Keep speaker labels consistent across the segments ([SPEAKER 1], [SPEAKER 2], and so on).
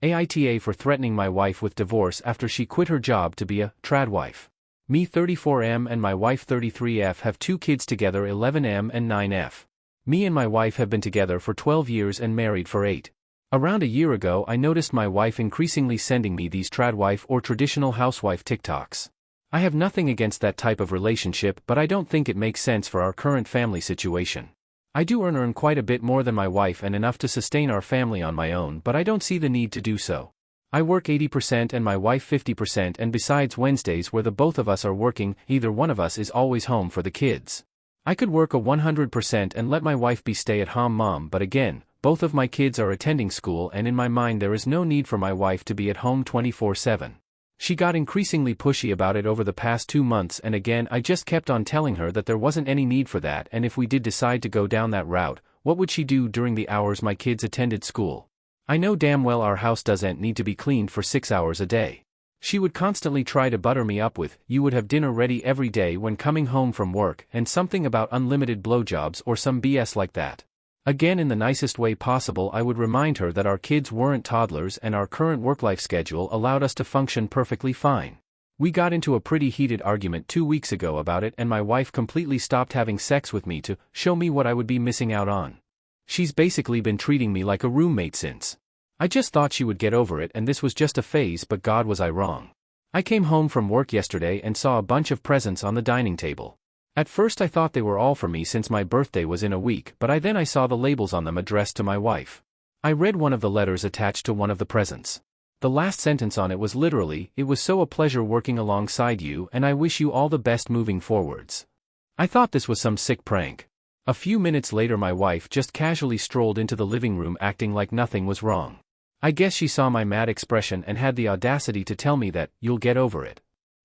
[SPEAKER 1] AITA for threatening my wife with divorce after she quit her job to be a tradwife. Me 34M and my wife 33F have 2 kids together 11M and 9F. Me and my wife have been together for 12 years and married for 8. Around a year ago I noticed my wife increasingly sending me these tradwife or traditional housewife TikToks. I have nothing against that type of relationship, but I don't think it makes sense for our current family situation. I do earn quite a bit more than my wife and enough to sustain our family on my own, but I don't see the need to do so. I work 80% and my wife 50%, and besides Wednesdays where the both of us are working, either one of us is always home for the kids. I could work a 100% and let my wife be stay-at-home mom, but again, both of my kids are attending school and in my mind there is no need for my wife to be at home 24/7. She got increasingly pushy about it over the past 2 months, and again I just kept on telling her that there wasn't any need for that, and if we did decide to go down that route, what would she do during the hours my kids attended school? I know damn well our house doesn't need to be cleaned for 6 hours a day. She would constantly try to butter me up with, "You would have dinner ready every day when coming home from work," and something about unlimited blowjobs or some BS like that. Again, in the nicest way possible, I would remind her that our kids weren't toddlers and our current work-life schedule allowed us to function perfectly fine. We got into a pretty heated argument 2 weeks ago about it, and my wife completely stopped having sex with me to show me what I would be missing out on. She's basically been treating me like a roommate since. I just thought she would get over it and this was just a phase, but God, was I wrong. I came home from work yesterday and saw a bunch of presents on the dining table. At first I thought they were all for me since my birthday was in a week, but then I saw the labels on them addressed to my wife. I read one of the letters attached to one of the presents. The last sentence on it was literally, "It was so a pleasure working alongside you and I wish you all the best moving forwards." I thought this was some sick prank. A few minutes later my wife just casually strolled into the living room acting like nothing was wrong. I guess she saw my mad expression and had the audacity to tell me that, "You'll get over it."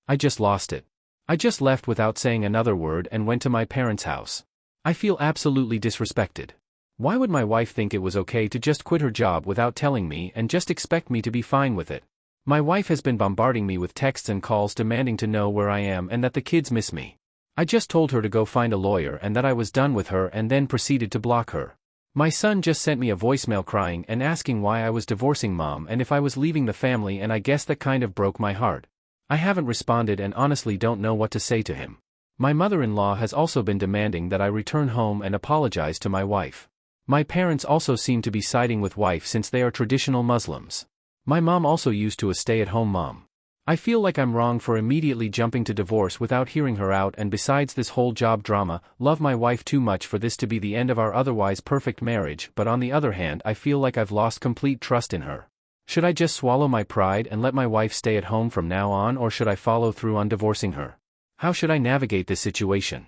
[SPEAKER 1] I just lost it. I just left without saying another word and went to my parents' house. I feel absolutely disrespected. Why would my wife think it was okay to just quit her job without telling me and just expect me to be fine with it? My wife has been bombarding me with texts and calls demanding to know where I am and that the kids miss me. I just told her to go find a lawyer and that I was done with her, and then proceeded to block her. My son just sent me a voicemail crying and asking why I was divorcing mom and if I was leaving the family, and I guess that kind of broke my heart. I haven't responded and honestly don't know what to say to him. My mother-in-law has also been demanding that I return home and apologize to my wife. My parents also seem to be siding with wife since they are traditional Muslims. My mom also used to a stay-at-home mom. I feel like I'm wrong for immediately jumping to divorce without hearing her out, and besides this whole job drama, love my wife too much for this to be the end of our otherwise perfect marriage, but on the other hand I feel like I've lost complete trust in her. Should I just swallow my pride and let my wife stay at home from now on, or should I follow through on divorcing her? How should I navigate this situation?